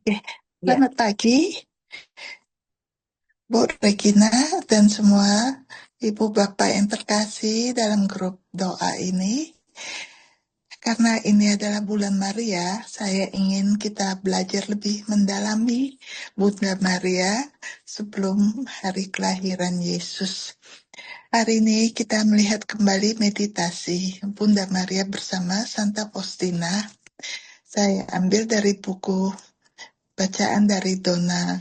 Oke, Ya, selamat pagi, Bu Regina dan semua Ibu Bapak yang terkasih dalam grup doa ini. Karena ini adalah bulan Maria, saya ingin kita belajar lebih mendalami Bunda Maria sebelum hari kelahiran Yesus. Hari ini kita melihat kembali meditasi Bunda Maria bersama Santa Faustina. Saya ambil dari buku bacaan dari Donna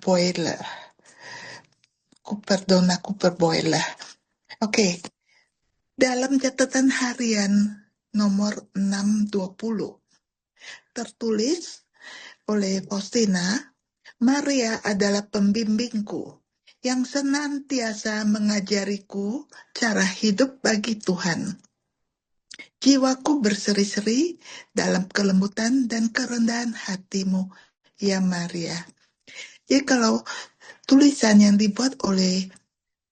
Boyle. Cooper Boyle. Oke, dalam catatan harian nomor 620 tertulis oleh Faustina, Maria adalah pembimbingku yang senantiasa mengajariku cara hidup bagi Tuhan. Jiwaku berseri-seri dalam kelembutan dan kerendahan hatimu, ya Maria. Jadi kalau tulisan yang dibuat oleh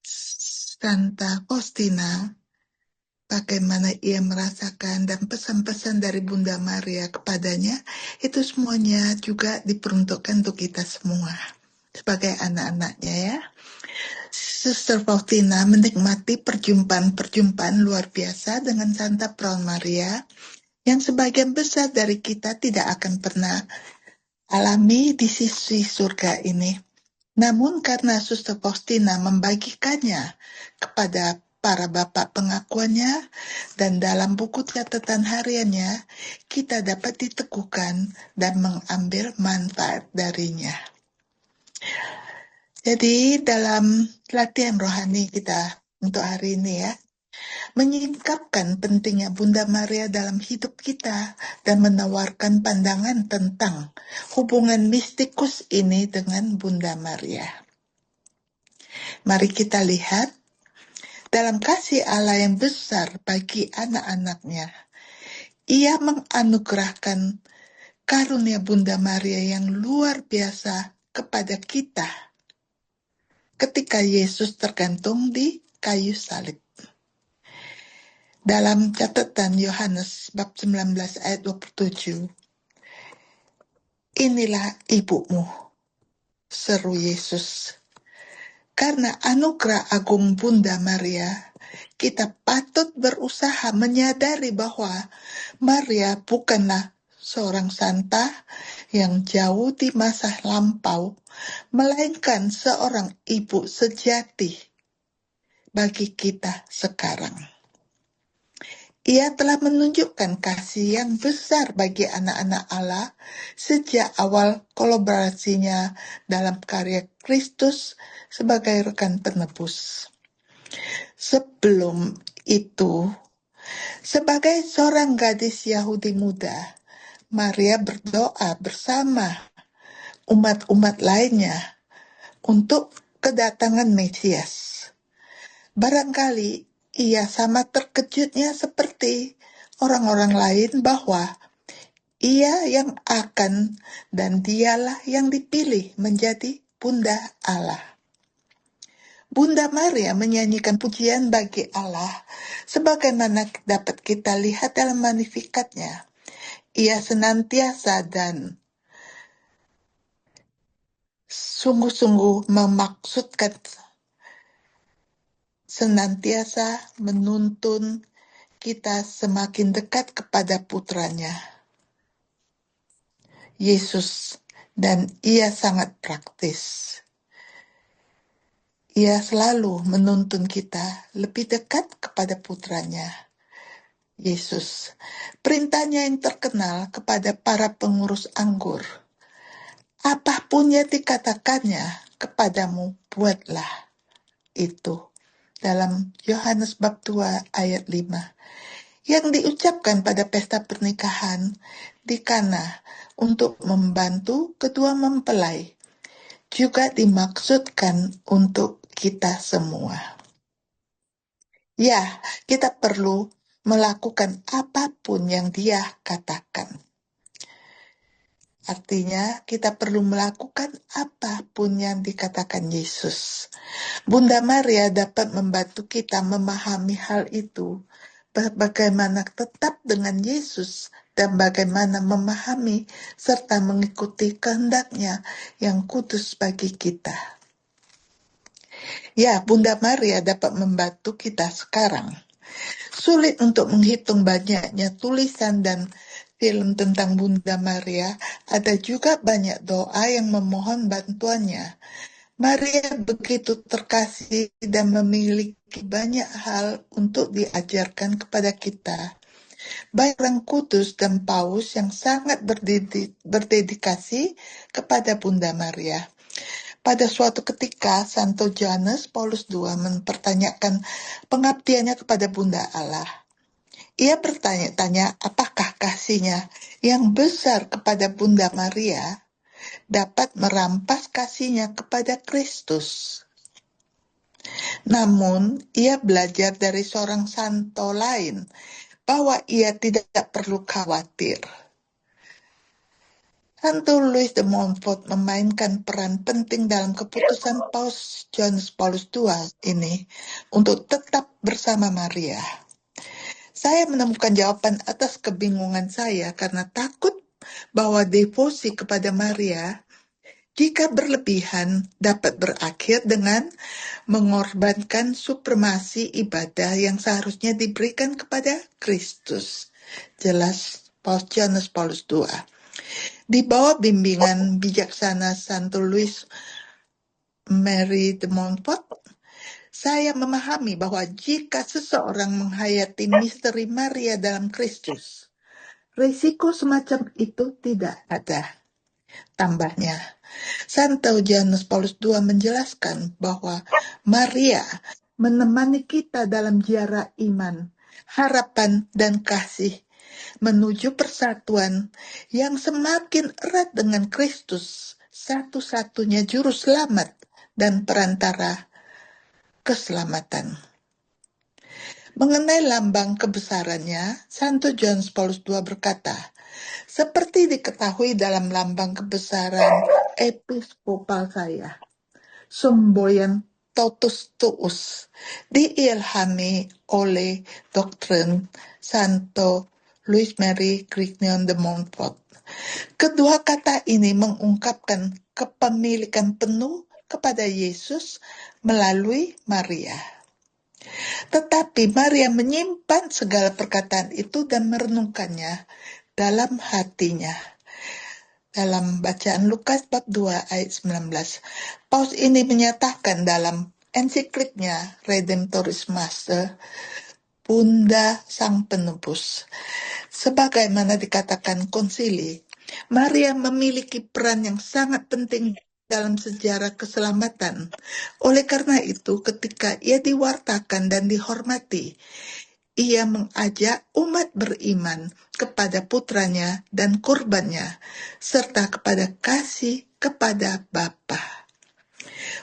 Santa Faustina, bagaimana ia merasakan dan pesan-pesan dari Bunda Maria kepadanya, itu semuanya juga diperuntukkan untuk kita semua sebagai anak-anaknya ya. Suster Faustina menikmati perjumpaan-perjumpaan luar biasa dengan Santa Praun Maria yang sebagian besar dari kita tidak akan pernah alami di sisi surga ini. Namun karena Suster Faustina membagikannya kepada para bapak pengakuannya dan dalam buku catatan hariannya, kita dapat diteguhkan dan mengambil manfaat darinya. Jadi dalam latihan rohani kita untuk hari ini ya, menyingkapkan pentingnya Bunda Maria dalam hidup kita dan menawarkan pandangan tentang hubungan mistikus ini dengan Bunda Maria. Mari kita lihat dalam kasih Allah yang besar bagi anak-anaknya. Ia menganugerahkan karunia Bunda Maria yang luar biasa kepada kita ketika Yesus tergantung di kayu salib. Dalam catatan Yohanes bab 19 ayat 27, inilah ibumu, seru Yesus. Karena anugerah agung Bunda Maria, kita patut berusaha menyadari bahwa Maria bukanlah seorang santa yang jauh di masa lampau, melainkan seorang ibu sejati bagi kita sekarang. Ia telah menunjukkan kasih yang besar bagi anak-anak Allah sejak awal kolaborasinya dalam karya Kristus sebagai rekan penebus. Sebelum itu, sebagai seorang gadis Yahudi muda, Maria berdoa bersama umat-umat lainnya untuk kedatangan Mesias. Barangkali ia sama terkejutnya seperti orang-orang lain bahwa ia yang akan dan dialah yang dipilih menjadi Bunda Allah. Bunda Maria menyanyikan pujian bagi Allah sebagaimana dapat kita lihat dalam Magnificatnya. Ia senantiasa dan sungguh-sungguh memaksudkan senantiasa menuntun kita semakin dekat kepada putranya, Yesus, dan ia sangat praktis. Ia selalu menuntun kita lebih dekat kepada putranya, Yesus. Perintahnya yang terkenal kepada para pengurus anggur, apapun yang dikatakannya kepadamu, buatlah itu. Dalam Yohanes bab 2 ayat 5. Yang diucapkan pada pesta pernikahan di Kana untuk membantu kedua mempelai juga dimaksudkan untuk kita semua. Ya, kita perlu melakukan apapun yang dia katakan. Artinya, kita perlu melakukan apapun yang dikatakan Yesus. Bunda Maria dapat membantu kita memahami hal itu, bagaimana tetap dengan Yesus dan bagaimana memahami serta mengikuti kehendak-Nya yang kudus bagi kita. Ya, Bunda Maria dapat membantu kita sekarang. Sulit untuk menghitung banyaknya tulisan dan film tentang Bunda Maria. Ada juga banyak doa yang memohon bantuannya. Maria begitu terkasih dan memiliki banyak hal untuk diajarkan kepada kita. Baik Orang Kudus dan Paus yang sangat berdedikasi kepada Bunda Maria. Pada suatu ketika, Santo Johannes Paulus II mempertanyakan pengabdiannya kepada Bunda Allah. Ia bertanya-tanya apakah kasihnya yang besar kepada Bunda Maria dapat merampas kasihnya kepada Kristus. Namun, ia belajar dari seorang santo lain bahwa ia tidak perlu khawatir. Santo Louis de Montfort memainkan peran penting dalam keputusan Paus Johannes Paulus II ini untuk tetap bersama Maria. Saya menemukan jawaban atas kebingungan saya karena takut bahwa devosi kepada Maria jika berlebihan dapat berakhir dengan mengorbankan supremasi ibadah yang seharusnya diberikan kepada Kristus. Jelas Paus Johannes Paulus II. Di bawah bimbingan bijaksana Santo Louis Marie de Montfort, saya memahami bahwa jika seseorang menghayati misteri Maria dalam Kristus, risiko semacam itu tidak ada. Tambahnya, Santo Johannes Paulus II menjelaskan bahwa Maria menemani kita dalam ziarah iman, harapan, dan kasih menuju persatuan yang semakin erat dengan Kristus, satu-satunya juru selamat dan perantara keselamatan. Mengenai lambang kebesarannya, Santo Johannes Paulus II berkata, seperti diketahui dalam lambang kebesaran episkopal saya, semboyan totus tuus, diilhami oleh doktrin Santo Louis Marie Grignon de Montfort. Kedua kata ini mengungkapkan kepemilikan penuh kepada Yesus melalui Maria. Tetapi Maria menyimpan segala perkataan itu dan merenungkannya dalam hatinya. Dalam bacaan Lukas bab 2 ayat 19, Paus ini menyatakan dalam ensikliknya Redemptoris Mater, Bunda Sang Penebus. Sebagaimana dikatakan konsili, Maria memiliki peran yang sangat penting dalam sejarah keselamatan. Oleh karena itu, ketika ia diwartakan dan dihormati, ia mengajak umat beriman kepada putranya dan kurbannya, serta kepada kasih kepada Bapa.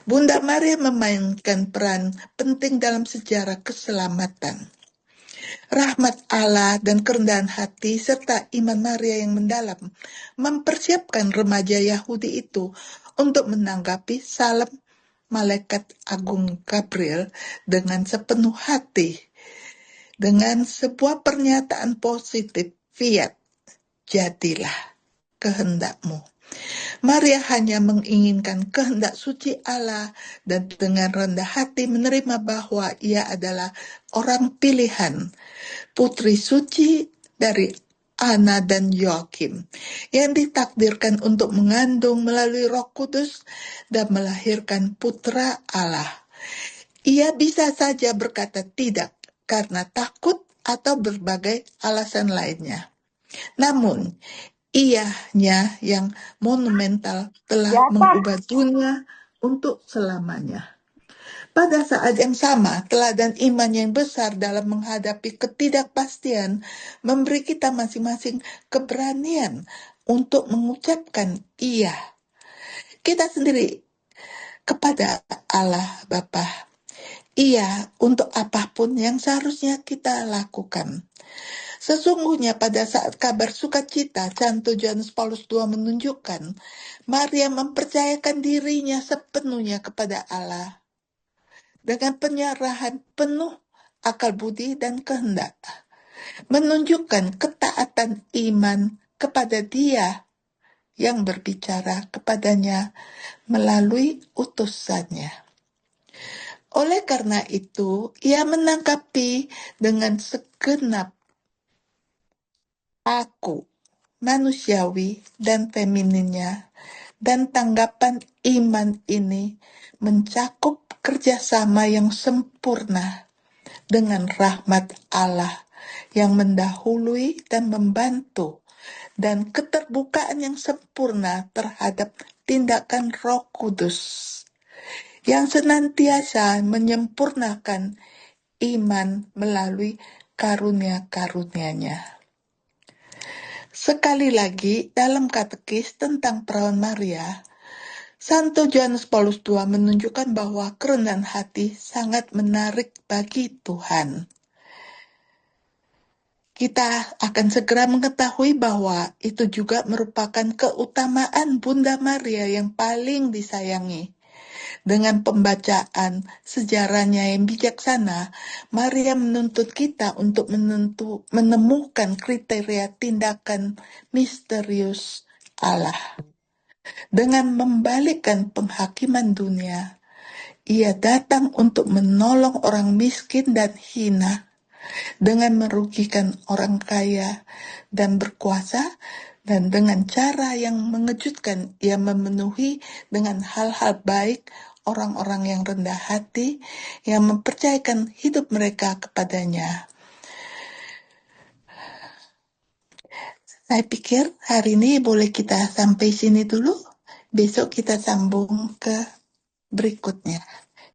Bunda Maria memainkan peran penting dalam sejarah keselamatan. Rahmat Allah dan kerendahan hati serta iman Maria yang mendalam mempersiapkan remaja Yahudi itu untuk menanggapi salam malaikat agung Gabriel dengan sepenuh hati. Dengan sebuah pernyataan positif, fiat, jadilah kehendakmu. Maria hanya menginginkan kehendak suci Allah dan dengan rendah hati menerima bahwa ia adalah orang pilihan, putri suci dari Ana dan Yoakim, yang ditakdirkan untuk mengandung melalui Roh Kudus dan melahirkan putra Allah. Ia bisa saja berkata tidak karena takut atau berbagai alasan lainnya. Namun, ianya yang monumental telah mengubah dunia untuk selamanya. Pada saat yang sama, teladan iman yang besar dalam menghadapi ketidakpastian memberi kita masing-masing keberanian untuk mengucapkan iya. Kita sendiri kepada Allah Bapa. Iya untuk apapun yang seharusnya kita lakukan. Sesungguhnya pada saat kabar sukacita, Santo Johannes Paulus II menunjukkan Maria mempercayakan dirinya sepenuhnya kepada Allah dengan penyerahan penuh akal budi dan kehendak. menunjukkan ketaatan iman kepada Dia yang berbicara kepadanya melalui utusannya. Oleh karena itu, ia menanggapi dengan segenap aku, manusiawi dan femininnya, dan tanggapan iman ini mencakup kerjasama yang sempurna dengan rahmat Allah yang mendahului dan membantu, dan keterbukaan yang sempurna terhadap tindakan Roh Kudus yang senantiasa menyempurnakan iman melalui karunia-karunia-Nya. Sekali lagi, dalam katekis tentang perawan Maria, Santo Johannes Paulus II menunjukkan bahwa kerendahan hati sangat menarik bagi Tuhan. Kita akan segera mengetahui bahwa itu juga merupakan keutamaan Bunda Maria yang paling disayangi. Dengan pembacaan sejarahnya yang bijaksana, Maria menuntut kita untuk menemukan kriteria tindakan misterius Allah. Dengan membalikkan penghakiman dunia, ia datang untuk menolong orang miskin dan hina, dengan merugikan orang kaya dan berkuasa, dan dengan cara yang mengejutkan ia memenuhi dengan hal-hal baik orang-orang yang rendah hati, yang mempercayakan hidup mereka kepadanya. Saya pikir hari ini boleh kita sampai sini dulu. Besok kita sambung ke berikutnya.